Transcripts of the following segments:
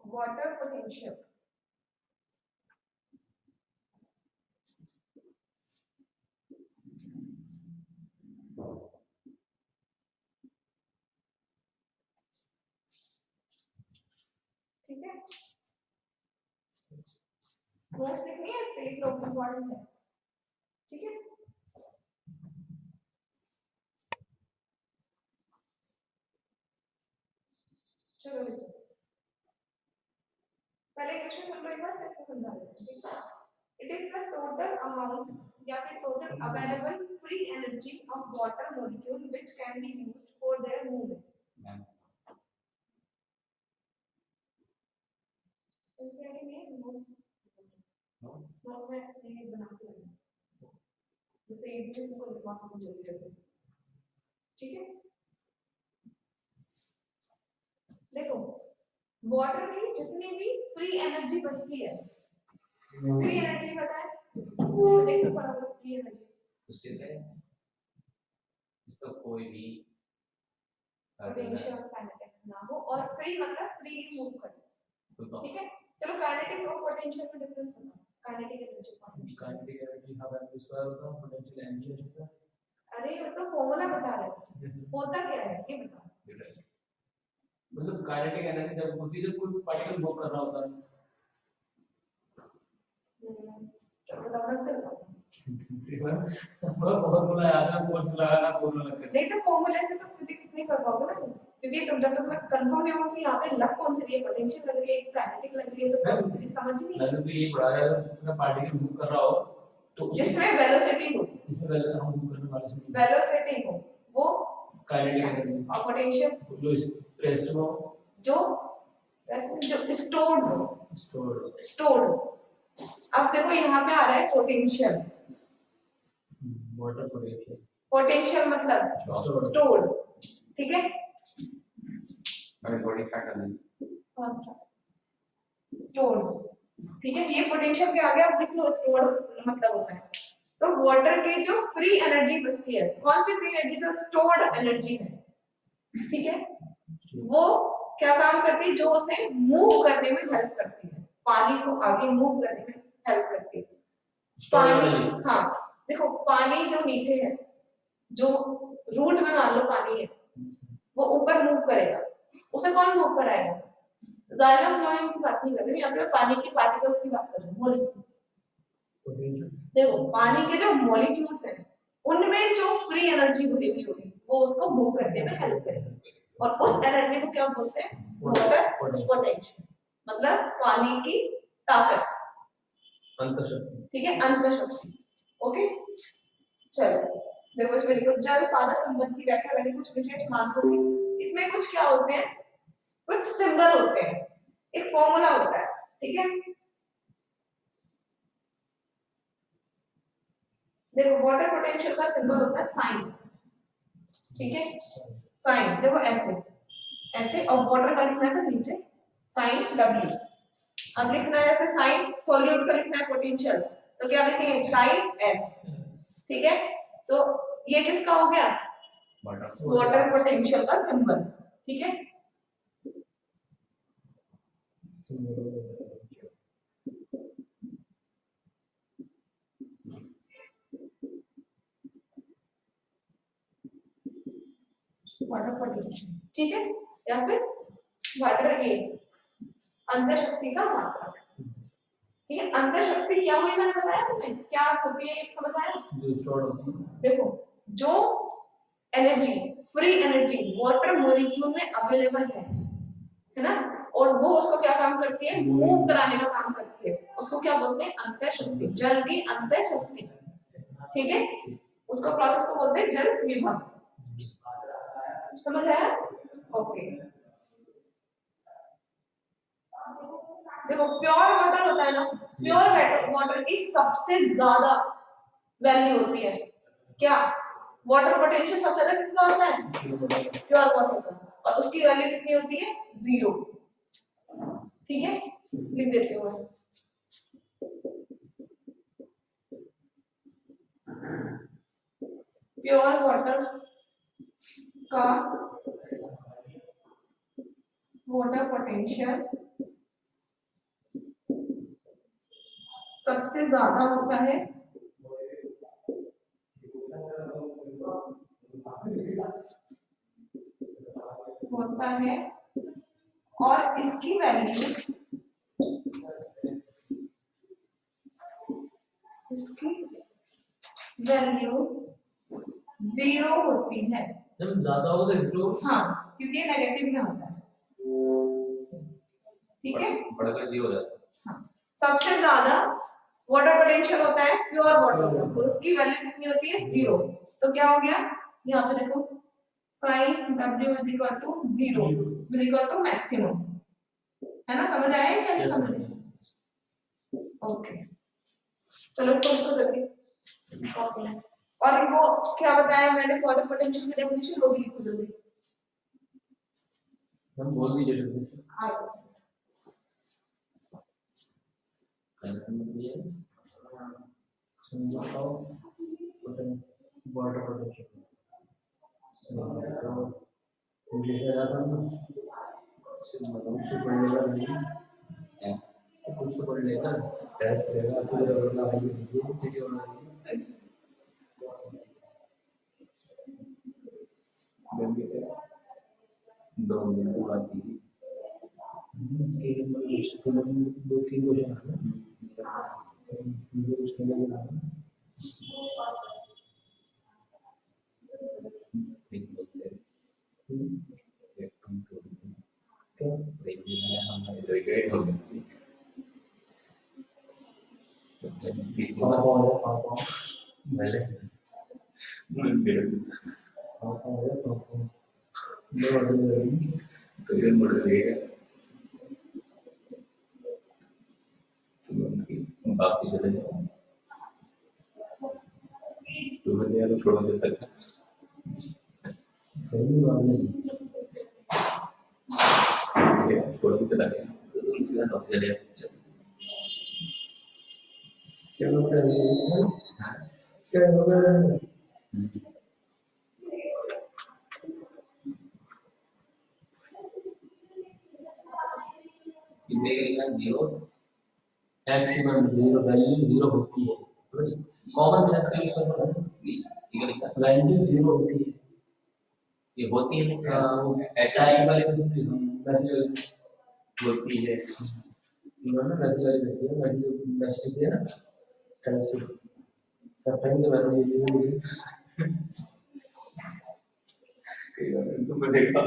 Water potential. ठीक है, notes लिखनी है इसके लिए इम्पोर्टेंट है। ठीक है, चलो पहले क्वेश्चन समझो एक बार, फिर इसको समझा देते हैं। It is the total amount या फिर total available free energy of water molecule which can be used for their movement. NCERT में नोट्स नोट में ये बना के रखना, जैसे इजी को दिमाग से जल्दी जल्दी। ठीक है, देखो वाटर की जितनी भी फ्री एनर्जी बचती है, फ्री एनर्जी पता है, तो देख सकते हो फ्री एनर्जी उससे इसका कोई भी पोटेंशियल काइनेटिक ना हो, और फ्री मतलब फ्रीली मूव करे। ठीक है, चलो काइनेटिक और पोटेंशियल में डिफरेंस समझो। काइनेटिक एनर्जी हवा में स्क्वायर होता है, पोटेंशियल एनर्जी होता है। अरे वो तो फॉर्मूला बता रहे हो, होता क्या है ये बता। मतलब काइनेटिक एनर्जी जब होती है जब कोई पार्टिकल मूव कर रहा होता है। चलो बताओ ना, चलो फॉर्मूला याद है, फॉर्मूला लगाना, फॉर्मूला लगता है। नहीं तो फॉर्मूले से तो फिजिक्स नहीं कर पाओगे ना, क्योंकि तुम जब तक तुम्हें कंफर्म नहीं होगा कि यहाँ पे लग कौन सी रही है, पोटेंशियल लग रही है काइनेटिक लग रही है, तो फिजिक्स समझ ही नहीं। मैंने तो ये पढ़ा है, अगर पार्टिकल मूव कर रहा हो तो जिसमें वेलोसिटी हो, इसमें वेलोसिटी हम मूव करने वाले से वेलोसिटी हो वो काइनेटिक एनर्जी, और पोटेंशियल जो रेस्ट हो, जो स्टोर्ड हो, स्टोर्ड। अब देखो यहाँ पे आ रहा है पोटेंशियल, वाटर पोटेंशियल, पोटेंशियल मतलब स्टोर्ड। ठीक है, मैंने बॉडी स्टार्ट कर दी फर्स्ट स्टोर्ड। ठीक है, ये पोटेंशियल के आगे आप लिख लो स्टोर्ड मतलब होता है। तो वाटर की जो फ्री एनर्जी बचती है, कौन सी फ्री एनर्जी, जो स्टोर्ड एनर्जी है, ठीक है, वो क्या काम करती है, जो उसे मूव करने में हेल्प करती है, पानी को आगे मूव करने में हेल्प करती है। पानी, हाँ देखो पानी जो नीचे है, जो रूट में मान लो पानी है, वो ऊपर मूव करेगा, उसे कौन मूव कराएगा? जाइलम फ्लोएम की बात नहीं कर रही, यहाँ पे पानी के पार्टिकल्स की बात कर रही हूँ, मॉलिक्यूल। देखो पानी के जो मॉलिक्यूल्स हैं उनमें जो फ्री एनर्जी भरी हुई होगी वो उसको मूव करने में हेल्प करेगी, और उस एनर्जी को क्या बोलते हैं? वाटर पोटेंशियल, मतलब पानी की ताकत, अंतःशक्ति। ठीक है, अंतःशक्ति। ओके, चलो देखो इसमें लिखो जल पादप संबंध की व्याख्या करने कुछ विशेष मानकों की। इसमें कुछ क्या होते हैं, कुछ सिंबल होते हैं, एक फॉर्मूला होता है। ठीक है, देखो वाटर पोटेंशियल का सिंबल होता है साइन। ठीक है, साइन देखो ऐसे ऐसे, और वाटर का लिखना है तो नीचे साइन W। अब लिखना है ऐसे साइन सॉल्यूट का लिखना है पोटेंशियल, तो क्या लिखेंगे? Sign S। ठीक है, तो ये किसका हो गया? वाटर पोटेंशियल का सिंबल। ठीक है, वाटर पोटेंशियल, ठीक है, या फिर वाटर की अंतःशक्ति का मात्रा। ठीक है, अंतःशक्ति क्या हुई मैंने बताया तुम्हें, क्या होती है समझ आया? जो स्टोर होती है, देखो जो energy, free energy water molecule में अवेलेबल है ना, और वो उसको क्या काम करती है? मूव कराने का काम करती है, उसको क्या बोलते हैं? अंतःशक्ति, जल की अंतःशक्ति। ठीक है, उसका प्रोसेस को बोलते हैं जल विभव। समझ आया? ओके, देखो प्योर वाटर होता है ना, प्योर वाटर की सबसे ज्यादा वैल्यू होती है क्या? वाटर पोटेंशियल सबसे ज्यादा किसका होता है? प्योर वाटर का, और उसकी वैल्यू कितनी होती है? 0। ठीक है, लिख देती हूँ मैं। प्योर वाटर का वाटर पोटेंशियल सबसे ज्यादा होता है और इसकी वैल्यू जीरो होती है। जब ज्यादा होगा तो जीरो। हाँ, क्योंकि ये नेगेटिव में होता है। ठीक है, बढ़कर जीरो हो जाता है। हाँ, सबसे ज्यादा वाटर पोटेंशियल होता है प्योर वाटर का, और उसकी वैल्यू कितनी होती है? जीरो। तो क्या हो गया यहाँ पे देखो, psi W is equal to zero is equal to maximum, है ना? समझ आया क्या नहीं समझ आया? ओके, चलो इसको लिखो जल्दी। ओके, और वो क्या बताया मैंने वाटर पोटेंशियल की डेफिनेशन, वो भी लिखो जल्दी। हम बोल दीजिए जल्दी से। हाँ, वाटर पोटेंशियल इंग्लिश में आता है कुछ पढ़ लेगा नहीं, कुछ पढ़ लेगा टेस्ट रहेगा फिर अगला आएगी वीडियो दो दिन के बाद तीन दो तीन क्वेश्चन है उसके लिए बाकी चले जाओ तो छोड़ो से तक छोड़ो चला गया तो सीधा टॉप से चले मैक्सिमम जीरो वैल्यू जीरो होती है, कॉमन सेंस का यूज करना, वैल्यू जीरो होती है, ये होती है वो टाइम वाले वैल्यू होती है, इन्होंने वैल्यू वाली होती है, वैल्यू बेस्ट है ना कैसे सब टाइम तो वैल्यू कई बार तो मैं देखा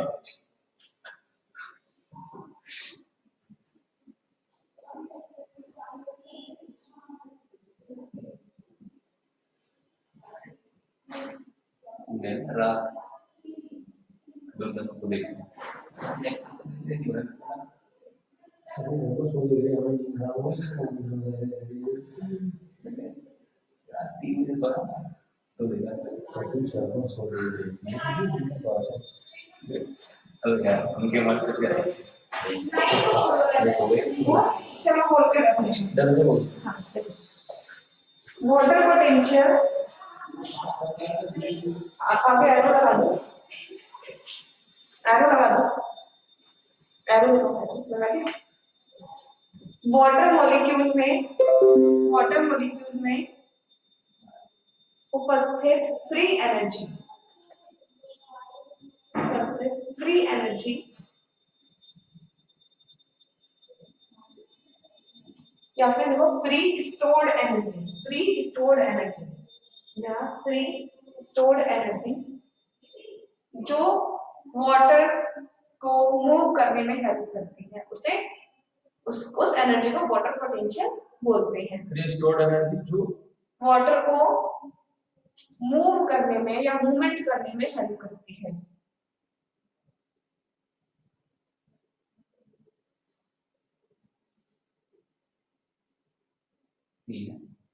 मैं रात दो तक सो देखा वो सो देख रहे हमें नींद खराब हो रात 3 बजे सोया तो देखा काफी ज्यादा सो रही है अब यार उनके मन से क्या है सो गए चलो बोल के डेफिनेशन डर से बोल वाटर पोटेंशियल, आगे एरो लगा दो, एरो लगा दो, एरो लगा दिया। वाटर मॉलिक्यूल में उपस्थित फ्री एनर्जी या फिर वो फ्री स्टोर्ड एनर्जी जो वाटर को मूव करने में हेल्प करती है, उसे उस एनर्जी को वाटर पोटेंशियल बोलते हैं। फ्री स्टोर्ड एनर्जी जो वाटर को मूव करने में या मूवमेंट करने में हेल्प करती है।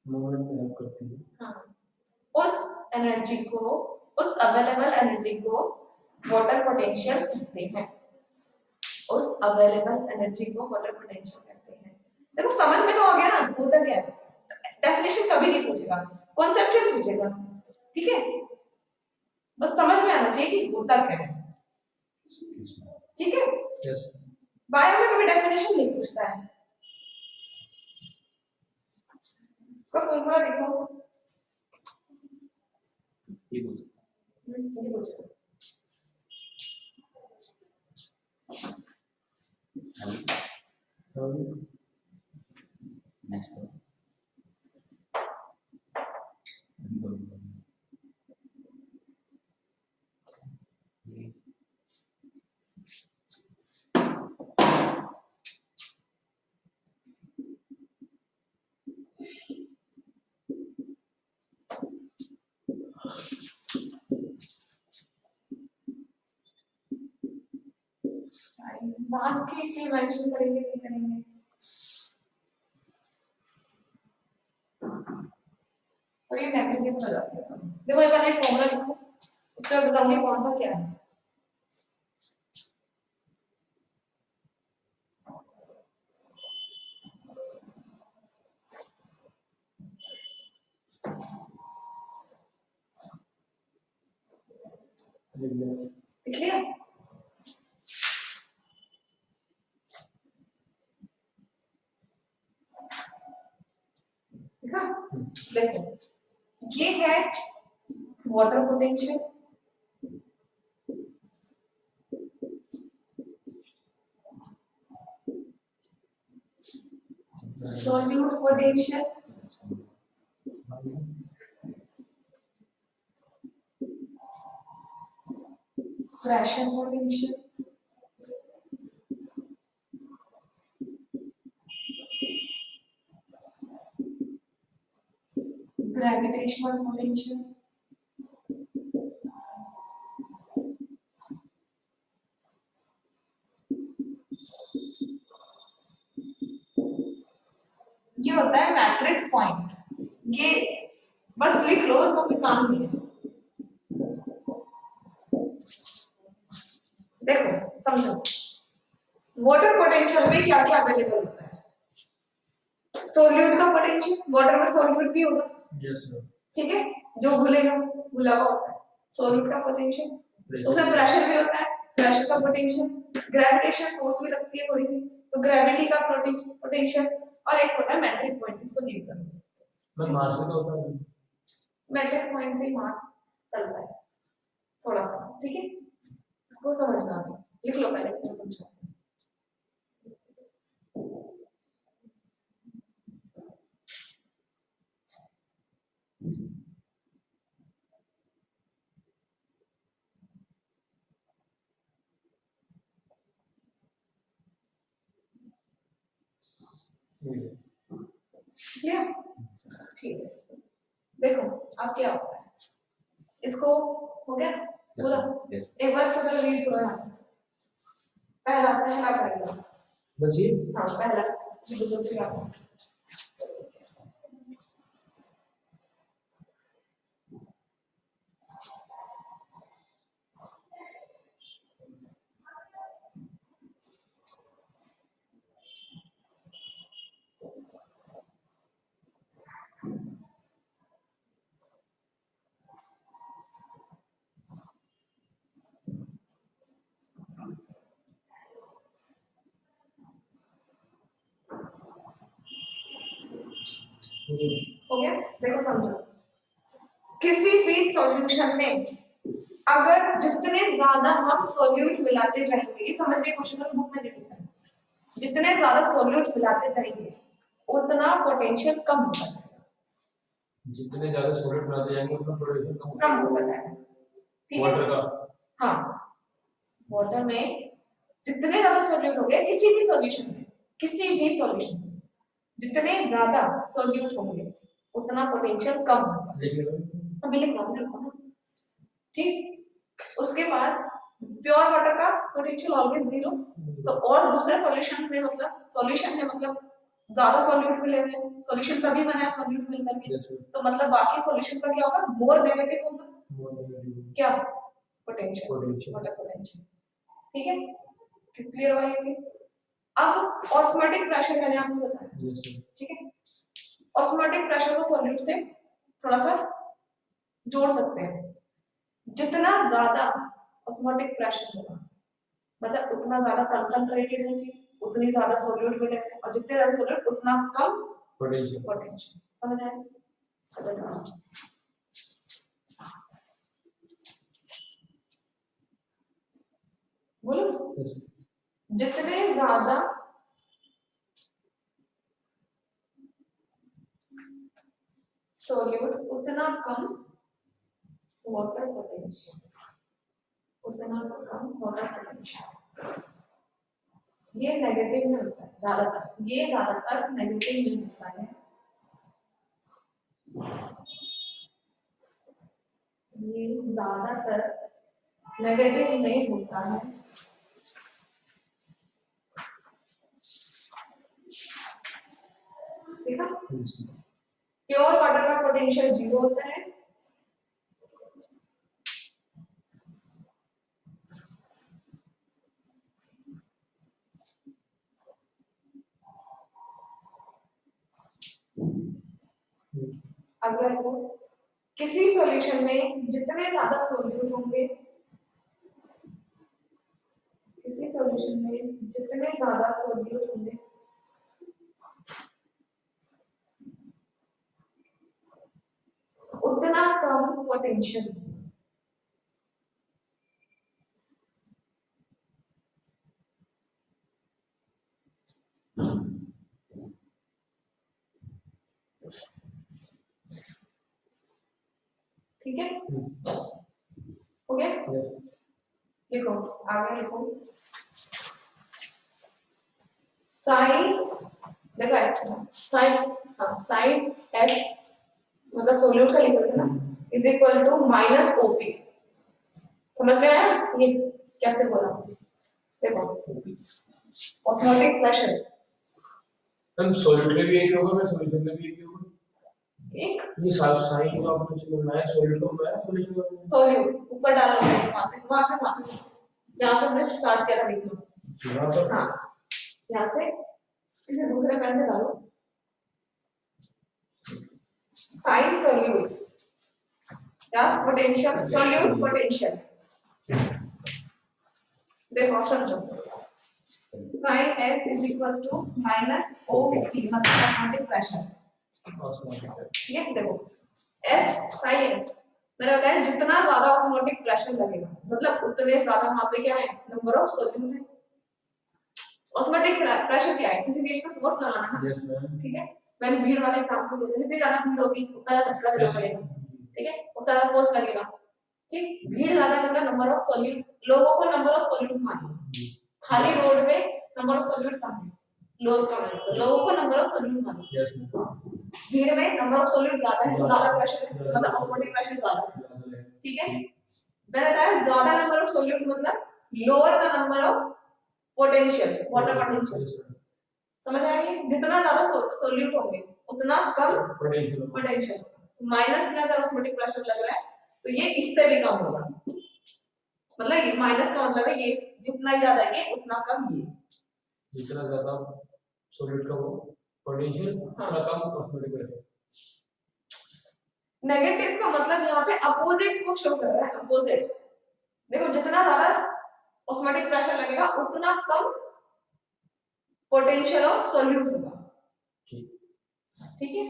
मूवमेंट में हेल्प करती है। हाँ, उस अवेलेबल एनर्जी को वाटर पोटेंशियल कहते हैं। देखो समझ में तो आ गया ना होता क्या है। डेफिनेशन कभी नहीं पूछेगा, कॉन्सेप्चुअल पूछेगा, ठीक है? बस समझ में आना चाहिए कि होता क्या है, ठीक है? बायो में कभी डेफिनेशन नहीं पूछता है। इसका फॉर्मूला लिखो। ये बोल सकते ये पूछो। हैं। नेक्स्ट मास के इसमें मेंशन करेंगे नहीं करेंगे? और ये नेगेटिव हो जाता है। देखो ये पहले फॉर्मूला लिखो, उसके बाद बताऊंगी कौन सा क्या है। लिख लिया? लिखा? देखो ये है water potential, solute potential, pressure potential, gravitational potential, ये होता है मैट्रिक पॉइंट। ये बस लिख लो, इसका कोई काम नहीं है। देखो समझो, वाटर पोटेंशियल में क्या क्या अवेलेबल होता है? सोल्यूट का पोटेंशियल, वाटर में सोल्यूट भी होगा, ठीक है, जो घुलेगा घुला हुआ होता है। सोल्यूट का पोटेंशियल, उसमें प्रेशर भी होता है, प्रेशर का पोटेंशियल, ग्रेविटेशन फोर्स भी लगती है थोड़ी सी, तो ग्रेविटी का पोटेंशियल, और एक होता है मैट्रिक पॉइंट। इसको लीव कर दो। मैं मास में तो होता है, मैट्रिक पॉइंट से मास चलता है थोड़ा सा, ठीक है, इसको समझना है। लिख लो पहले, मैं समझाती हूँ। क्लियर? ठीक है, देखो अब क्या होता है, इसको हो गया पूरा? एक बार इसको जरा रीड करो यहाँ। पहला पहला पहला बचिए हाँ पहला बुजुर्ग क्या हो गया? देखो समझो, किसी भी सॉल्यूशन में अगर जितने ज्यादा हम सॉल्यूट मिलाते जाएंगे, ये समझ लिए क्वेश्चन में बुक में नहीं लिखा है, जितने ज्यादा सॉल्यूट मिलाते जाएंगे उतना पोटेंशियल कम होता जाएगा। जितने ज्यादा सॉलिड बनाते जाएंगे उतना पोटेंशियल कम होता जाएगा, ठीक है? वाटर का, हाँ, वाटर में जितने ज्यादा सॉल्यूट हो गए, किसी भी सॉल्यूशन में, किसी भी सॉल्यूशन में जितने ज्यादा सॉल्यूट होंगे उतना पोटेंशियल कम होगा। अभी लिख रहा हूँ, ठीक? उसके बाद प्योर वाटर का पोटेंशियल ऑलवेज जीरो। तो और दूसरे सॉल्यूशन में, मतलब सॉल्यूशन है मतलब ज्यादा सॉल्यूट मिले हुए, सॉल्यूशन तभी बना है सॉल्यूट मिल करके, तो मतलब बाकी सॉल्यूशन का क्या होगा? मोर नेगेटिव होगा। क्या? पोटेंशियल, वाटर पोटेंशियल, ठीक है? क्लियर हुआ ये चीज? अब ऑस्मोटिक प्रेशर मैंने आपको बताया, ठीक है? ऑस्मोटिक प्रेशर को सॉल्यूट से थोड़ा सा जोड़ सकते हैं। जितना ज्यादा ऑस्मोटिक प्रेशर होगा, मतलब उतना ज्यादा कंसंट्रेटेड एनर्जी, उतनी ज्यादा सॉल्यूट मिलेगा, और जितने ज्यादा सॉल्यूट उतना कम पोटेंशियल। समझ आया? चलो बोलो, जितने ज्यादा सोल्यूट उतना कम वाटर पोटेंशियल, उतना कम वाटर पोटेंशियल। ये नेगेटिव में होता है ज्यादातर, ये ज्यादातर नेगेटिव में होता है, ये ज्यादातर नेगेटिव में होता है। ठीक है, प्योर वाटर का पोटेंशियल 0 होता है, अगर वो किसी सॉल्यूशन में जितने ज्यादा सोल्यूट होंगे, किसी सॉल्यूशन में जितने ज्यादा सोल्यूट होंगे उतना कम पोटेंशियल। ठीक है, हो गया? देखो आगे देखो, साइन, देखो साइन, हाँ साइन एस मतलब सोल्यूट का लिख देना is equal to minus OP. समझ में आया ये कैसे बोला? देखो ऑस्मोटिक प्रेशर, हम सॉलिड में भी एक ही होगा, मैं सॉल्यूशन में भी एक ही होगा। एक ये साइन तो आपने जो बनाया सॉलिड को बनाया सॉल्यूशन में सोल्यूट ऊपर डालो, वहां पे जहां पे हमने स्टार्ट किया था लिखना। यहाँ पर हाँ, यहाँ से किसी दूसरे पेन से डालो, साइन सोल्यूट या पोटेंशियल सोल्यूट पोटेंशियल। देखो ऑप्शन जो psi S is equal to minus O P मतलब ऑस्मोटिक प्रेशर। ऑस्मोटिक ये देखो एस साइन एस मैंने बताया जितना ज्यादा ऑस्मोटिक प्रेशर लगेगा मतलब उतने ज्यादा वहां पे क्या है, नंबर ऑफ सोल्यूट है। ऑस्मोटिक प्रेशर क्या है, किसी चीज पर फोर्स लगाना है। Yes ma'am. ठीक है, मैंने भीड़ वाला एग्जांपल दिया, जितनी ज्यादा भीड़ होगी उतना ज्यादा धक्का देना पड़ेगा। ठीक है, उतना ज्यादा फोर्स लगेगा। ठीक, भीड़ ज्यादा मतलब नंबर ऑफ सोल्यूट, लोगों को नंबर ऑफ सोल्यूट मानिए, खाली रोड पे नंबर ऑफ सोल्यूट कम है, लोग कम है, लोगों को नंबर ऑफ सोल्यूट मानिए। Yes ma'am. भीड़ में नंबर ऑफ सोल्यूट ज्यादा है, ज्यादा प्रेशर है, मतलब ऑस्मोटिक प्रेशर ज्यादा है। ठीक है, मैंने बताया ज्यादा नंबर ऑफ सोल्यूट मतलब lower the number of potential, water potential. समझ आएगी? जितना ज्यादा सोल्यूट होंगे उतना कम पोटेंशियल। माइनस में अगर ऑस्मोटिक प्रेशर लग रहा है तो ये इससे भी कम होगा, मतलब ये माइनस का मतलब है ये जितना ज्यादा ये उतना कम ये, जितना ज्यादा सॉलिड का वो पोटेंशियल उतना कम ऑस्मोटिक प्रेशर। नेगेटिव का मतलब यहाँ पे अपोजिट को शो कर रहा है, अपोजिट। देखो जितना ज्यादा ऑस्मोटिक प्रेशर लगेगा उतना कम पोटेंशियल ऑफ सॉल्यूट होगा। ठीक है,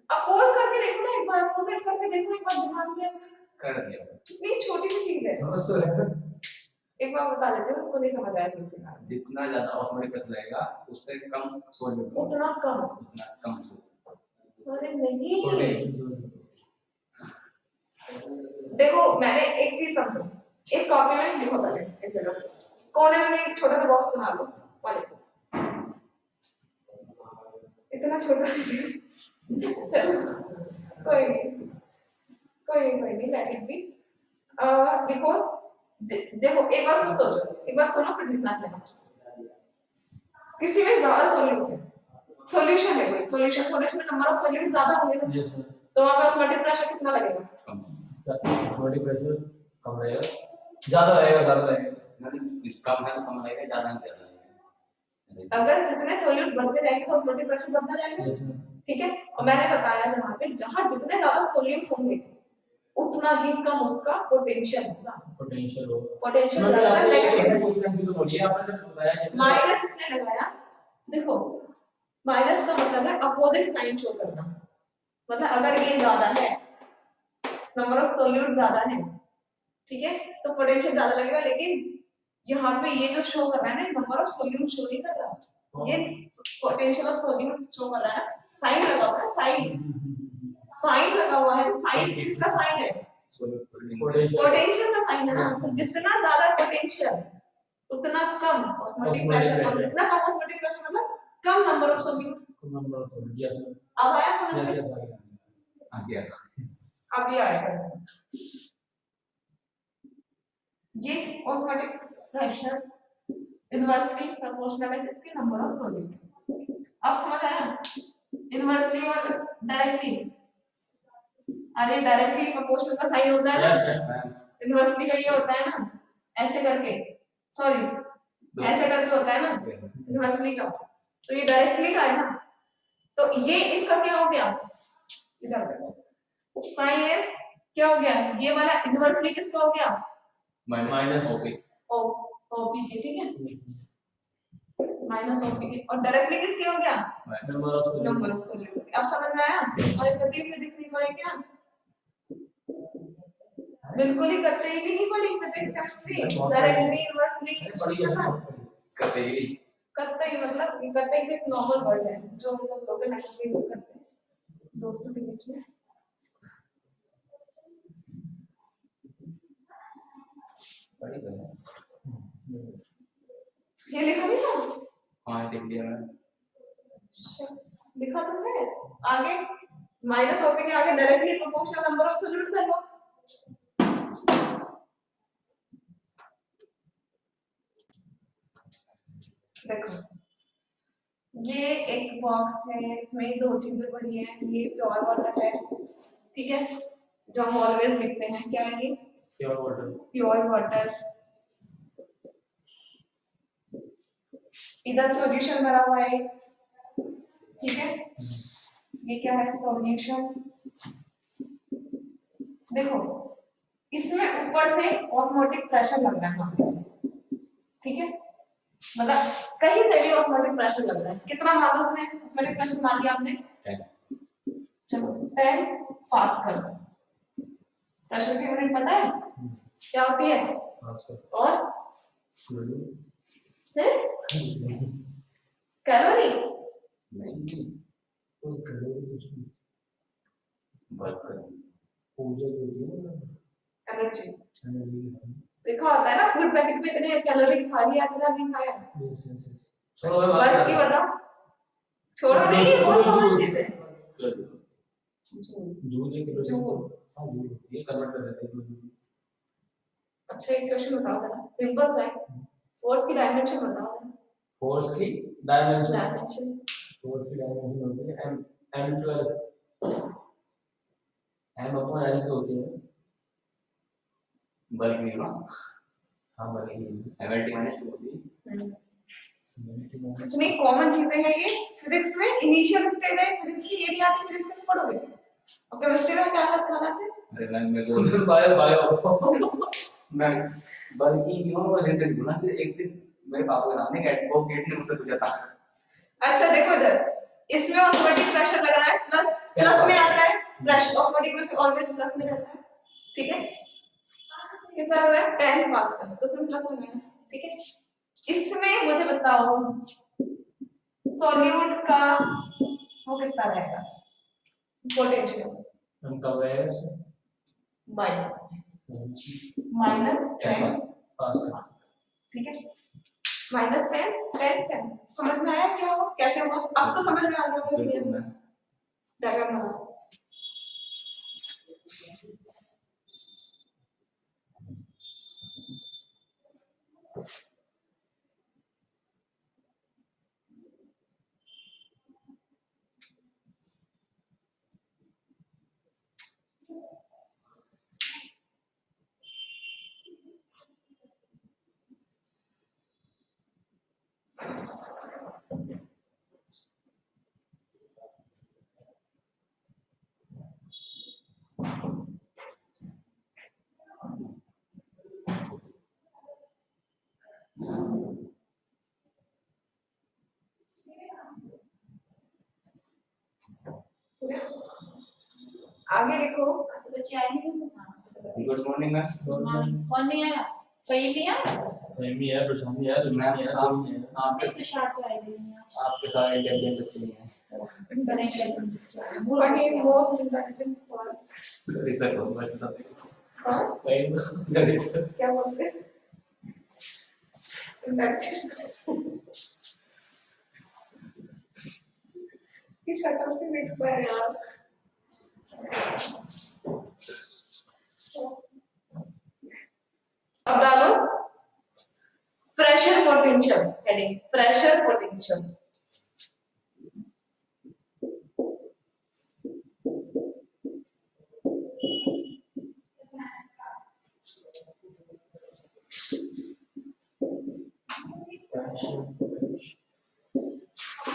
अपोज करके देखो ना एक बार, अपोजिट करके देखो एक बार, दिमाग में कर दिया इतनी छोटी सी चीज है, समझ तो रहे हैं। एक बार बता देते हैं, उसको नहीं समझ आया बिल्कुल। जितना ज्यादा ऑस्मोटिक प्रेशर लगेगा उससे कम सोल्यूट उतना कम, उतना कम सोल्यूट। अरे नहीं, पोटेंशियल देखो मैंने एक चीज समझो, एक कॉपी में लिखो पहले एक जगह, कोने में एक छोटा सा बॉक्स बना लो, वाले इतना छोटा चलो कोई नहीं लेट इट बी। देखो देखो एक बार कुछ सोचो, एक बार सुनो फिर लिखना है। किसी में ज्यादा सोल्यूट है, सॉल्यूशन है कोई, सॉल्यूशन में नंबर ऑफ सोल्यूट ज्यादा होंगे ना, यस मैम। तो वहां पे ऑस्मोटिक प्रेशर कितना लगेगा? ऑस्मोटिक प्रेशर कम रहेगा, ज्यादा रहेगा, ज्यादा रहेगा। कम है तो कम रहेगा, ज्यादा है ज्यादा रहेगा। अगर जितने सोल्यूट बढ़ते जाएंगे तो ऑस्मोटिक प्रेशर बढ़ता जाएगा। Yes ma'am. ठीक है, और मैंने बताया जहां जितने ज्यादा सोल्यूट होंगे उतना ही कम उसका पोटेंशियल होगा। पोटेंशियल होगा। पोटेंशियल मैंने ज्यादा आपको नेगेटिव कुछ कंफ्यूजन हो रही है, आपने बताया कि माइनस इसने लगाया, देखो माइनस का मतलब है अपोजिट साइन शो करना, मतलब अगर ये ज्यादा है, नंबर ऑफ सोल्यूट ज्यादा है, ठीक है, तो पोटेंशियल ज्यादा लगेगा, लेकिन यहाँ पे ये जो शो कर रहा है ना, नंबर ऑफ सोल्यूट शो नहीं कर रहा, ये पोटेंशियल ऑफ सोल्यूट शो कर रहा है ना, साइन लगा हुआ है, साइन लगा हुआ है, साइन किसका साइन है, पोटेंशियल का साइन है ना, तो जितना ज्यादा पोटेंशियल उतना कम ऑस्मोटिक प्रेशर, और जितना कम ऑस्मोटिक प्रेशर मतलब कम नंबर ऑफ सोल्यूट। अब आया समझ में? अब ये आएगा, ये ऑस्मोटिक प्रेशर इनवर्सली प्रोपोर्शनल है किसके, नंबर ऑफ सोल्यूट। अब समझ आया? इनवर्सली और डायरेक्टली, अरे डायरेक्टली प्रोपोर्शनल का साइन होता है ना, इनवर्सली का ये होता है ना ऐसे करके, सॉरी ऐसे करके होता है ना इनवर्सली का, तो ये डायरेक्टली का है ना, तो ये इसका क्या हो गया, इधर देखो साइन एस क्या हो गया, ये वाला इनवर्सली किसका हो गया, माइनस ओके ओ ओपी के, ठीक है, माइनस ओपी के, और डायरेक्टली किसके हो गया, नंबर ऑफ सोल्यूट। अब समझ में आया? और कभी फिजिक्स नहीं पढ़े क्या, बिल्कुल ही करते ही भी नहीं पढ़ी फिजिक्स केमिस्ट्री, डायरेक्टली इनवर्सली करते ही, मतलब करते ही एक नॉर्मल वर्ड है जो हम लोग लोकल लैंग्वेज में यूज करते हैं दोस्तों के बीच में। ये लिखा नहीं था? हाँ लिख दिया मैंने। लिखा तो है आगे, माइनस ओपी के आगे directly proportional number of solute कर लो। देखो ये एक बॉक्स है, इसमें दो चीजें भरी है, ये प्योर वाटर है, ठीक है, जो हम ऑलवेज लिखते हैं, क्या है ये, प्योर वाटर। इधर सॉल्यूशन भरा हुआ है, ठीक है, ये क्या है, सॉल्यूशन। देखो इसमें ऊपर से ऑस्मोटिक प्रेशर लग रहा है वहां पे, ठीक है, मतलब कहीं से भी ऑस्मोटिक प्रेशर लग रहा है, कितना मान लो उसमें ऑस्मोटिक प्रेशर मान लिया आपने, चलो 10 पास कर दो, प्रेशर की यूनिट पता है क्या होती है, और कैलोरी, एनर्जी लिखा होता है ना फूड पैकेट पे, इतने कैलोरी खा लिया, इतना नहीं खाया, वर्क की बताओ, छोड़ो नहीं, बहुत कॉमन चीज है, जूल। ये कन्वर्ट कर देते हैं। अच्छा एक क्वेश्चन बताओ जरा, सिंपल सा है, फोर्स की डायमेंशन बताओ जरा, फोर्स की डायमेंशन डायमेंशन होती है m12 m अपॉन l तो होती है बल्कि नहीं ना, हाँ बल्कि mlt माइनस 2 होती है। इतनी कॉमन चीजें हैं ये फिजिक्स में, इनिशियल स्टेज है फिजिक्स की, ये नहीं आती फिजिक्स कैसे पढ़ोगे, और केमिस्ट्री में क्या कराते हैं, अरे मैं तो बायो मैं बल्कि क्यों बस इनसे बोला कि एक दिन मेरे पापा का नाम नहीं एडवोकेट ने मुझसे पूछा था। अच्छा देखो इधर, इसमें ऑस्मोटिक प्रेशर लग रहा है, प्लस प्लस में आता है, pressure osmotic pressure always plus में रहता है, ठीक है, कितना हो रहा है 10 पास कर, तो इसमें प्लस और माइनस, ठीक है। इसमें मुझे बताओ सॉल्यूट का वो कितना रहेगा, पोटेंशियल हम कब गए माइनस -10 पास कर, ठीक है, -10 10 10 समझ में आया क्या हो कैसे हुआ, अब तो समझ में आ गया क्लियर डायग्राम बना। आगे लिखो। ऐसे बच्चे आए नहीं गुड मॉर्निंग मैम। कौन नहीं आया कहीं नहीं आया फहमी है, प्रशांत है, मैम दुनिया है, आप कोई नहीं है। आपके इसके साथ तो आए नहीं आज आपके सारे इंटेलिजेंट बच्चे नहीं बड़े चल What is most intelligent for? हैं। रिसर्च होता है बताते हाँ कहीं रिसर्च क्या बोलते हैं? Intelligent. ये शक्ल से मिल पा है यार। अब डालो pressure potential heading pressure potential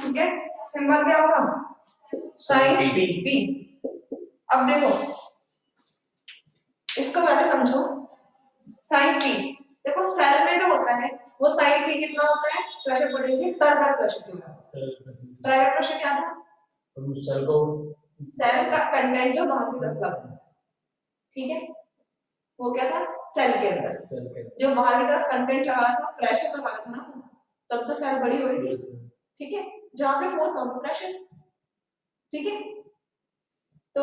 ठीक है सिंबल क्या होगा साइन P. पी अब देखो इसको पहले समझो साइन पी देखो सेल में जो होता है वो साइन पी कितना होता है प्रेशर पोटेंशियल टर्गर प्रेशर कितना टर्गर प्रेशर क्या था हम सेल को सेल का कंटेंट जो बाहर की तरफ लगा ठीक है वो क्या था सेल के अंदर सेल के जो बाहर की तरफ कंटेंट लगा था प्रेशर लगा था ना तब तो सेल बड़ी हो रही थी ठीक है जहां पे फोर्स ऑन प्रेशर ठीक है तो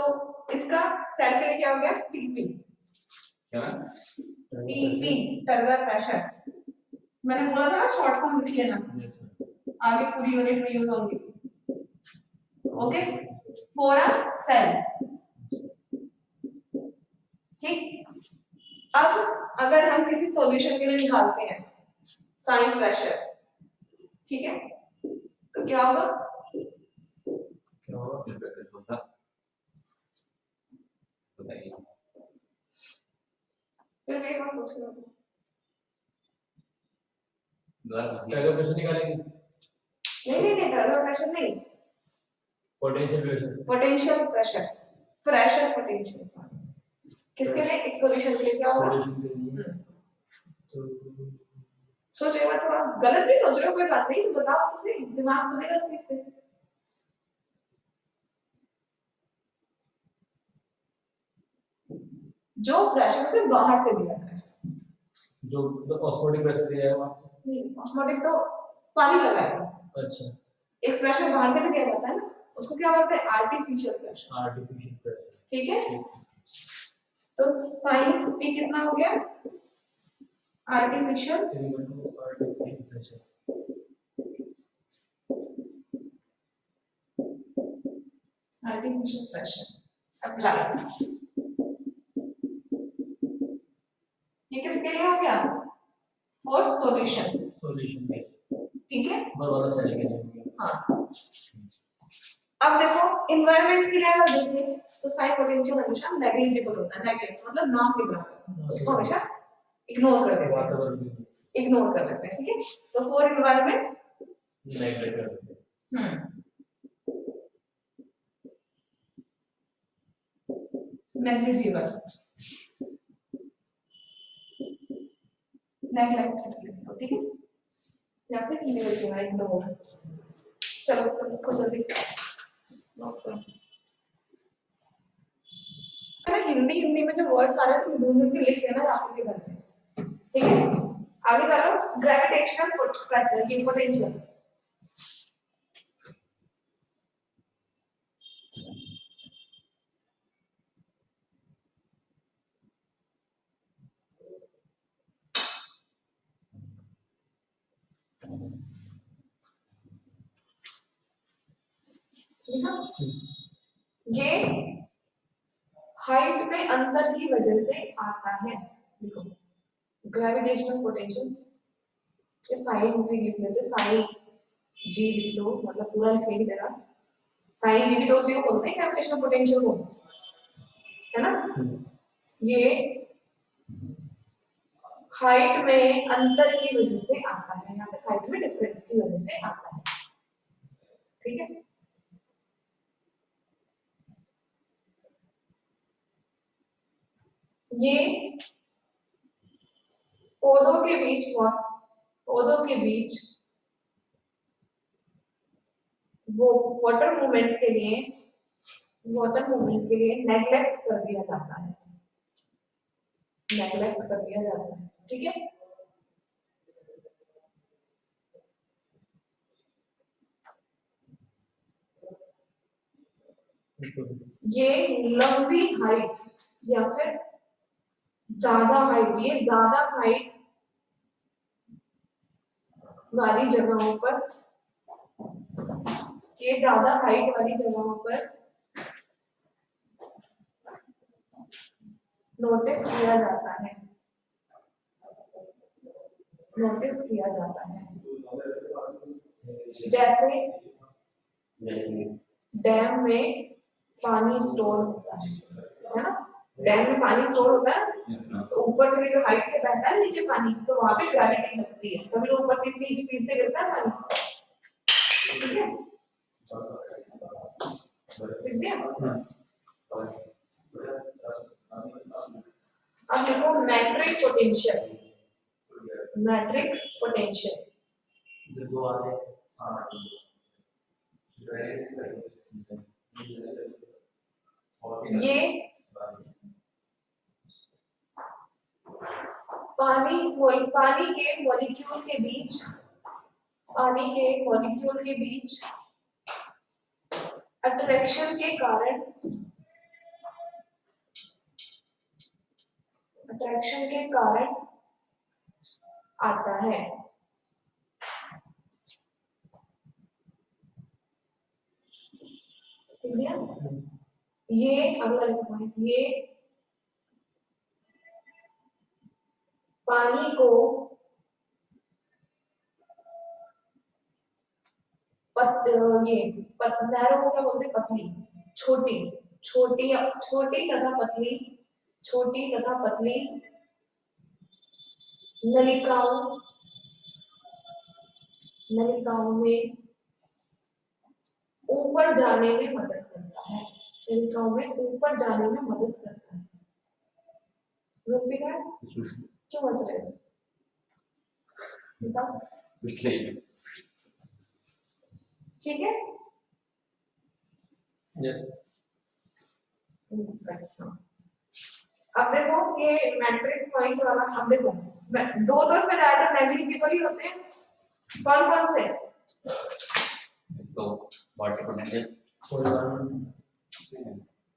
इसका सेल के लिए क्या हो गया टीपी क्या मैम? टीपी टर्गर प्रेशर मैंने बोला था ना शॉर्ट फॉर्म लिख लेना आगे पूरी यूनिट में यूज होंगे ओके फॉर अ सेल ठीक अब अगर हम किसी सॉल्यूशन के लिए निकालते हैं साइन प्रेशर ठीक है तो क्या होगा क्या होगा रिसर्च होता बताइए। फिर भी एक बार सोच लो दोबारा क्या बताइए। प्रेशर निकालेंगे नहीं टर्गर प्रेशर नहीं potential pressure potential pressure pressure potential sorry किसके लिए एक सॉल्यूशन के लिए क्या होगा सॉल्यूशन के लिए तो सोचो एक बार थोड़ा गलत भी सोच रहे हो कोई बात नहीं तो बताओ तो सही दिमाग खुलेगा इस चीज से जो प्रेशर से बाहर से दिया है जो ऑस्मोटिक प्रेशर दिया है वहाँ नहीं ऑस्मोटिक तो पानी लगाएगा अच्छा एक प्रेशर बाहर से भी दिया जाता है ना उसको क्या बोलते हैं आर्टिफिशियल प्रेशर आर्टिफिशियल प्रेशर ठीक है तो साइन पी कितना हो गया artificial artificial pressure artificial pressure apply ये किसके लिए हो गया फॉर सॉल्यूशन सॉल्यूशन में ठीक है और वाला सेल के लिए हाँ अब देखो इन्वायरमेंट के लिए अगर देखें तो साइन पोटेंशियल हमेशा नेग्लिजिबल होता है नेग्लिजिबल मतलब नाम के बराबर इसको हमेशा इग्नोर कर देते हैं वातावरण में इग्नोर कर सकते हैं ठीक है तो फॉर इन्वायरमेंट नेगलेक्ट कर देते हैं नेग्लिजिबल नेग्लेक्टेड ठीक है या फिर नेग्लिजिबल इग्नोर चलो इसको लिखो जल्दी हिंदी में जो वर्ड्स आ रहे हैं तो हिंदी लिख लेना आपके घर में ठीक है आगे चलो ग्रेविटेशनल प्रेशर ये पोटेंशियल ये हाइट में अंतर की वजह से आता है देखो ग्रेविटेशनल पोटेंशियल ये साइन भी लिख लेते साइन जी लिख लो मतलब पूरा लिखने की जगह साइन जी भी तो उसी को बोलते हैं ग्रेविटेशनल पोटेंशियल को है ना ये हाइट में अंतर की वजह से आता है यहाँ पे हाइट में डिफरेंस की वजह से आता है ठीक है ये पौधों के बीच पौधों के बीच वो वाटर मूवमेंट के लिए वाटर मूवमेंट के लिए नेग्लेक्ट कर दिया जाता है, नेग्लेक्ट कर दिया जाता है, ठीक है। ये लंबी हाइट या फिर ज्यादा हाइट, ये ज्यादा हाइट वाली जगहों पर, ये ज्यादा हाइट वाली जगहों पर नोटिस किया जाता है, नोटिस किया जाता है। जैसे डैम में पानी स्टोर होता है ना, डैम में पानी स्टोर होता है, तो ऊपर से जो हाइट से बहता है नीचे पानी, तो वहां पे ग्रेविटी लगती है, तभी तो ऊपर से नीचे स्पीड से गिरता है पानी, ठीक है, ठीक है। अब देखो मैट्रिक पोटेंशियल, मैट्रिक पोटेंशियल, ये पानी के मॉलिक्यूल के बीच, पानी के मॉलिक्यूल के बीच अट्रैक्शन के कारण, अट्रैक्शन के कारण आता है। ठीक है, ये अगला पॉइंट, ये पानी को नैरो को क्या बोलते, पतली, छोटी छोटी छोटी तथा पतली, छोटी तथा पतली नलिकाओं, नलिकाओं में ऊपर जाने में मदद करता है, नलिकाओं में ऊपर जाने में मदद करता है। क्यों हंस रहे हो, बताओ, ठीक है। यस अब देखो ये मैट्रिक पॉइंट वाला, अब देखो दो दो से ज्यादा नेग्लिजिबल ही होते हैं, कौन कौन से, तो वाटर पोटेंशियल,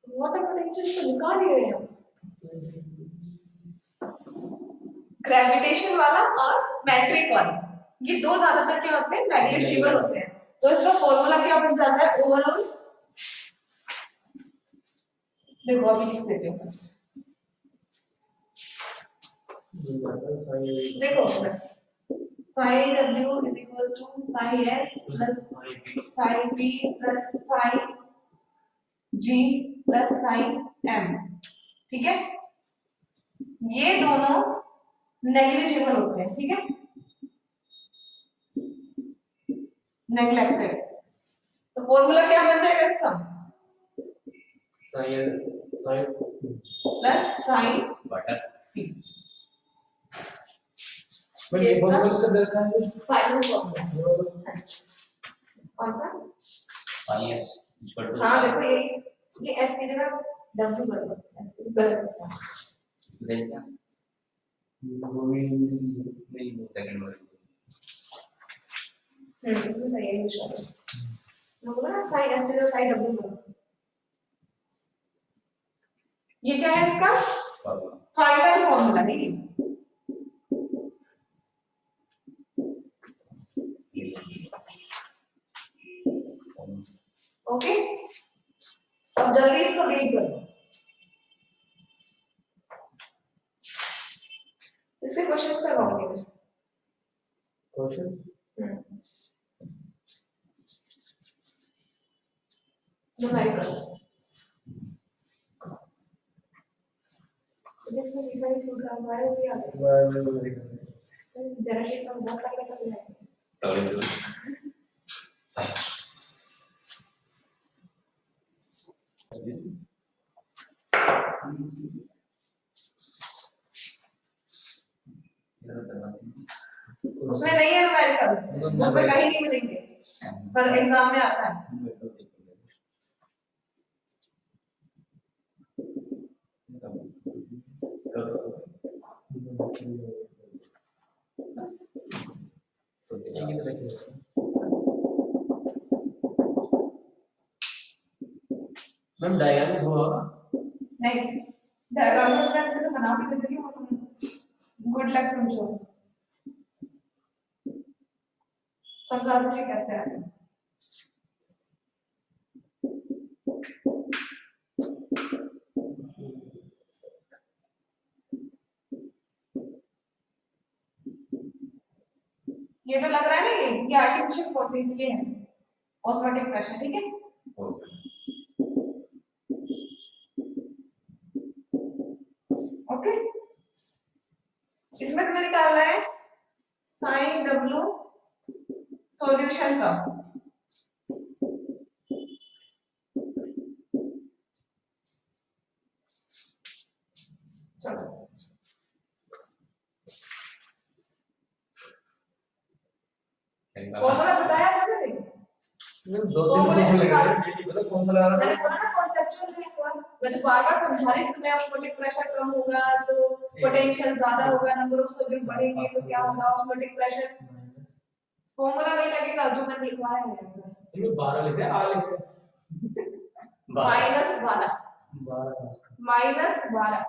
वाटर पोटेंशियल तो निकाल ही रहे हैं, ग्रेविटेशन वाला और मैट्रिक वाला, ये दो ज्यादातर क्या होते हैं, नेग्लिजिबल होते हैं। तो इसका फॉर्मूला क्या बन जाता है, ओवरऑल, देखो अभी लिख देती हूँ, देखो psi W is equals to sign S plus sign B plus sign G plus sign M, ठीक है, ये दोनों नेग्लिजिबल होते हैं, ठीक है, नेग्लेक्टेड। तो फॉर्मूला क्या बन जाएगा इसका, प्लस साइन वाटर, ये फॉर्मूला से देखा है, फाइनल फॉर्मूला कौन सा, साइंस इक्वल टू, हाँ देखो ये S की जगह W कर दो, S की जगह देन क्या नहीं सेकंड वर्ड, इसमें सही है, निशान बोला ना, साइन S की जगह साइन W कर दो। ये क्या है इसका फाइनल फॉर्मूला है, ओके। अब जल्दी इसको रीड करो, इससे क्वेश्चंस करवाओगे, क्वेश्चन न्यूमेरिकल्स, जैसे विषय छूट रहा है वो याद है, जरा ये तो बहुत तक लग जाएगा, उसमें नहीं है न्यूमेरिकल, वो पे कहीं नहीं मिलेंगे, पर एग्जाम में आता है। एक ही तो लिखे मैम डायग्राम में हुआ नहीं, डायग्राम में मैं अच्छे से बना भी देती हूँ, तुम गुड लक समझो। समझा दीजिए कैसे आएगा। ये तो लग रहा है ना, ये आर्टिफिशियल फोर्सिंग के है, ऑस्मोटिक प्रेशर, ठीक है। ओके, इसमें तुम्हें निकालना है साइन डब्ल्यू सॉल्यूशन का। चलो फॉर्मूला बताया था मैंने, मैम दो तीन फॉर्मूले लगे हैं, ये नहीं पता कौन सा लगा रहा मैंने है। बोला ना कॉन्सेप्चुअल है थोड़ा, मैं तो बार बार समझा रही थी तुम्हें। ऑस्मोटिक प्रेशर कम होगा तो पोटेंशियल ज्यादा होगा, नंबर ऑफ सोल्यूट बढ़ेंगे तो क्या होगा, ऑस्मोटिक प्रेशर। फॉर्मूला वही लगेगा जो मैंने लिखवाया है, इसमें 12 लिखे हैं, आर लिखे हैं। -12 12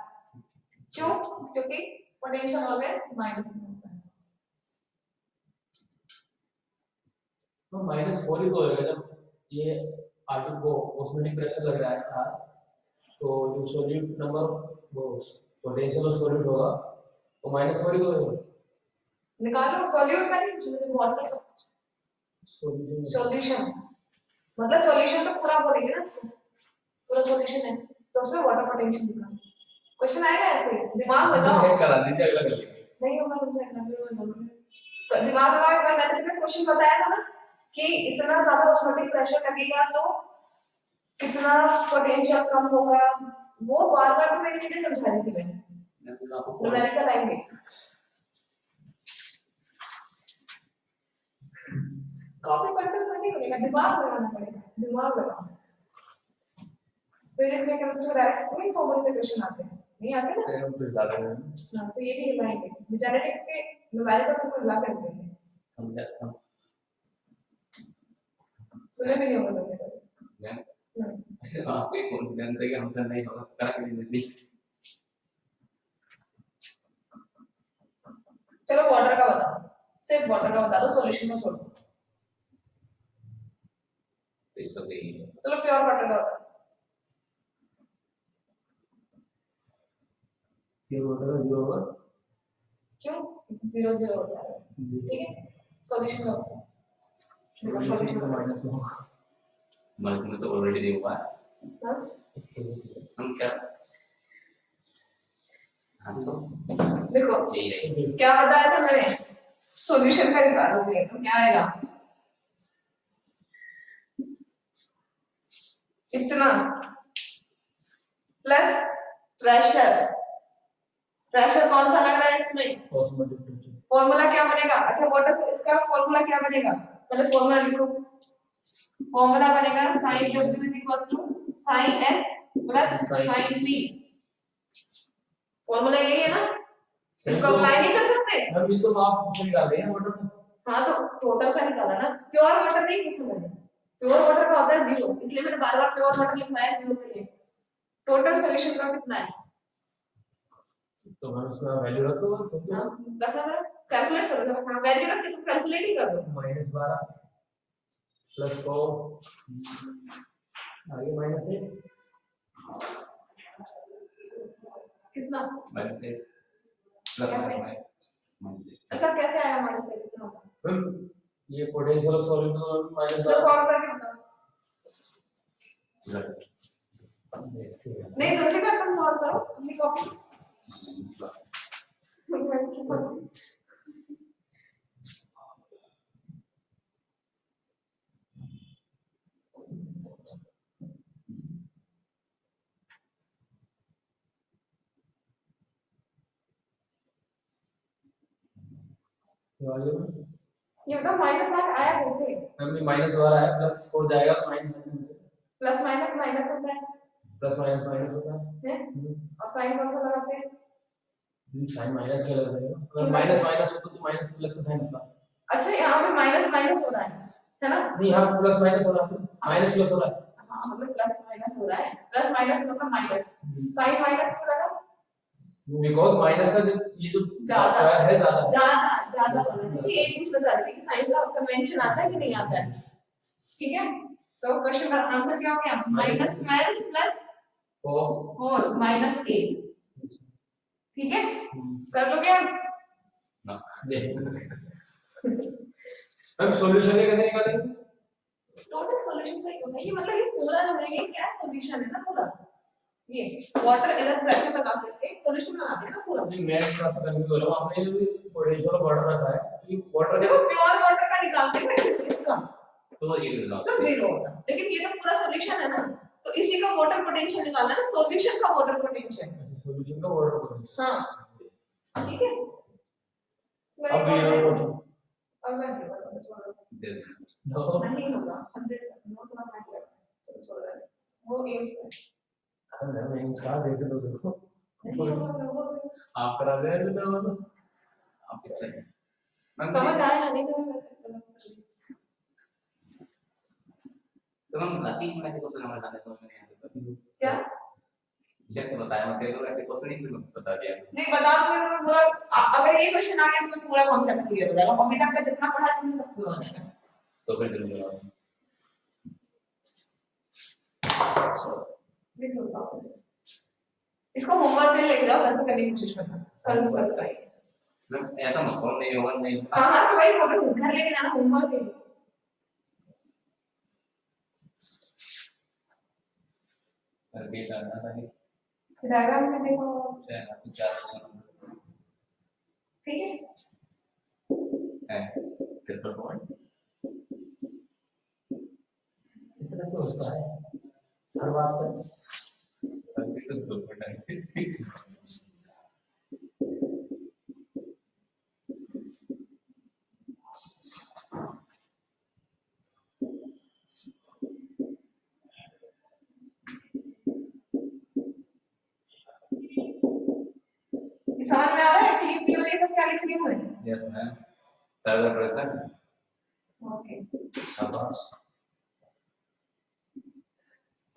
क्यों? क्योंकि पोटेंशियल ऑलवेज माइनस में होता है। तो -4 ही तो होएगा जब ये आर्टिक को ऑस्मोटिक प्रेशर लग रहा है 4, तो जो सॉल्यूट नंबर वो पोटेंशियल ऑफ सॉल्यूट होगा वो -4 ही होएगा। निकालो सॉल्यूट का नहीं, मुझे वाटर का सॉल्यूशन, मतलब सॉल्यूशन तो पूरा बोलेंगे ना इसको, पूरा सॉल्यूशन है तो उसमें वाटर पोटेंशियल निकालो। क्वेश्चन आएगा ऐसे, दिमाग लगाओ। हेड करा दीजिए, अगला कर लेंगे। नहीं होगा मुझे तो दिमाग लगाओ। अगर मैंने तुम्हें क्वेश्चन बताया था ना कि इतना ज्यादा ऑस्मोटिक प्रेशर लगेगा तो कितना पोटेंशियल कम होगा, वो बार बार तुम्हें इसलिए समझा रही थी मैंने, न्यूमेरिकल आएंगे। कॉपी करते हुए नहीं होगा, दिमाग लगाना पड़ेगा, दिमाग लगाओ। फिजिक्स में केमिस्ट्री में डायरेक्ट वही फॉर्मूले से क्वेश्चन आते हैं, नहीं आते ना? हम तो डाल रहे हैं। हां, तो ये भी लगाएंगे। जेनेटिक्स के न्यूमेरिकल तुमको लगा कर देंगे, समझा था सुने भी नहीं होगा तुमने कभी। ऐसे आपको एक कॉन्फिडेंस है कि हमसे नहीं होगा, करा के नहीं देती। चलो वाटर का बताओ, सिर्फ वाटर का बता दो, सॉल्यूशन को छोड़ दो। इसका तो यही है। चलो प्योर वाटर का बताओ। ये वाटर का 0 होगा, क्यों? 0 0 होता है, ठीक है। सॉल्यूशन का बताओ। सॉल्यूशन का -1 होगा। मतलब में तो ऑलरेडी दे हुआ है, बस हम क्या हम तो देखो यही रहेगा। क्या बताया था मैंने, सॉल्यूशन का निकालोगे तो क्या आएगा, इतना प्लस प्रेशर। प्रेशर कौन सा लग रहा है इसमें, ऑस्मोटिक प्रेशर। फॉर्मूला क्या बनेगा? अच्छा वाटर से इसका फॉर्मूला क्या बनेगा, मतलब फॉर्मूला लिखो। फॉर्मूला बनेगा sin w sin s sin p। Formula यही है ना, इसको अप्लाई नहीं कर सकते? हम ये तो आप निकाल रहे हैं वाटर का। हाँ तो टोटल का निकाला ना, प्योर वाटर नहीं पूछा मैंने। प्योर वाटर का होता है 0, इसलिए मैंने बार बार प्योर वाटर लिखवाया 0 के लिए। टोटल सॉल्यूशन का कितना है, तो हम इसमें वैल्यू रख दो, हाँ रखा है, कैलकुलेट करो जरा। हाँ वैल्यू रख के तुम कैलकुलेट ही कर दो। -12 +4 आगे -1 कितना? मैंने प्लस माइनस अच्छा कैसे आया हमारे से कितना होगा? मैम ये पोटेंशियल ऑफ सॉल्यूट तो -12 सॉल्व करके बताओ। नहीं दूसरी का तुम सॉल्व करो अपनी कॉपी। ये बताओ माइनस आया कैसे? हम ये -12 है, +4 जाएगा तो -1 प्लस माइनस माइनस होता है प्लस माइनस माइनस होता है। और साइन कौन सा लगाते हैं? साइन माइनस का लग रहा है, अगर माइनस माइनस हो तो माइनस प्लस का साइन होता अच्छा यहाँ पे माइनस माइनस हो रहा है ना? नहीं, यहाँ प्लस माइनस हो रहा है, माइनस प्लस हो रहा है। हाँ मतलब प्लस माइनस हो रहा है, प्लस माइनस मतलब माइनस, साइन माइनस हो रहा है बिकॉज माइनस का जो ये जो ज्यादा है ज्यादा ज्यादा ज्यादा हो रहा है, क्योंकि एक पूछना चाहती थी साइन का कन्वेंशन आता है कि नहीं आता है, ठीक है? तो क्वेश्चन का आंसर क्या हो गया? माइनस 12 प्लस 4 माइनस 8, ठीक है? कर लोगे आप? हम सॉल्यूशन कैसे निकालेंगे? टोटल सॉल्यूशन का होता है ये, मतलब ये पूरा जो है ये क्या सॉल्यूशन है ना पूरा, ये वाटर एयर प्रेशर लगा करके सॉल्यूशन बनाते हैं ना पूरा। नहीं, मैं थोड़ा सा कंफ्यूज हो रहा हूँ, आपने जो पोटेंशियल ऑफ वाटर रखा है, ये वाटर देखो प्योर वाटर का निकालते हैं इसका तो ये ले लो तो जीरो होता, लेकिन ये तो पूरा सॉल्यूशन है ना, तो इसी का वाटर पोटेंशियल निकालना है ना, सॉल्यूशन का वाटर पोटेंशियल। सॉल्यूशन का वाटर पोटेंशियल। हाँ ठीक है, अब ये क्वेश्चन अब मैं छोड़ो दे दो नो, नहीं होगा 100 नोट ना मैटर, चलो छोड़ दे वो एम्स है मैं इसका देख दो देखो, नहीं होगा वो आप करा दे रहे हो आप किससे समझ आया ना? नहीं तो हम लाती हैं ऐसे क्वेश्चन हमारे सामने तो मैंने यहाँ पे क्या ये तो बताया मैं तेरे को ऐसे क्वेश्चन नहीं फिर बता दिया नहीं बता दूंगी तो मैं पूरा अगर ये क्वेश्चन आ गया तो मैं पूरा कॉन्सेप्ट क्लियर हो जाएगा, अभी तक का जितना पढ़ा है तुमने सब पूरा हो जाएगा। तो फिर जरूर जवाब लिख लो प्रॉपर, इसको होमवर्क पे लेके जाओ, घर पे करने की कोशिश करना, कल डिस्कस करेंगे। मैं ऐसा मत करो नहीं होगा नहीं हाँ हाँ तो वही बोल रही हूँ, घर लेके जाना होमवर्क पे। कर के करना था कि डायग्राम में देखो, चाहे आप चार ठीक है? है ट्रिपल पॉइंट इतना तो होता है हर बात पे। अभी तो दो पॉइंट है समझ में आ रहा है? टी पी और ये सब क्या लिख रही हूँ मैं? Yes ma'am third pressure okay शाबाश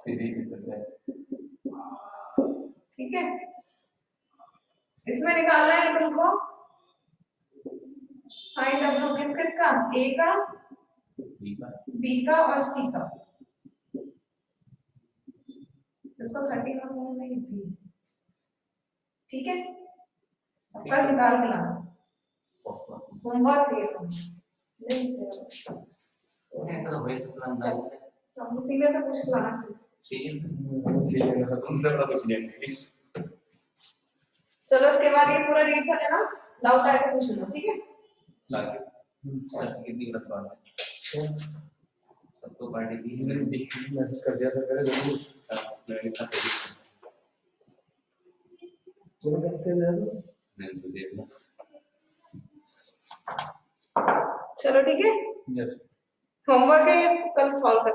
सीधी चित्र है ठीक है, इसमें निकालना है तुमको फाइंड डब्ल्यू किस किस का, ए का, ठीक है बी का और सी का। इसको 30 का फॉर्म नहीं थी, ठीक है? कल निकाल के लाना, होमवर्क ये सब नहीं ऐसा हो सकता है हम सीनियर से पूछ के लाना। सीनियर तुमसे बड़ा कुछ नहीं चलो इसके बाद ये पूरा रीड कर लेना, डाउट आए तो पूछ लेना, ठीक है? सच कितनी गलत बात है सबको पार्टी दी है मैसेज कर दिया था करे जरूर मैंने कहा सही तुम करके दे दो। मैंने तो देख लिया चलो ठीक है, यस होमवर्क है इसको कल सॉल्व कर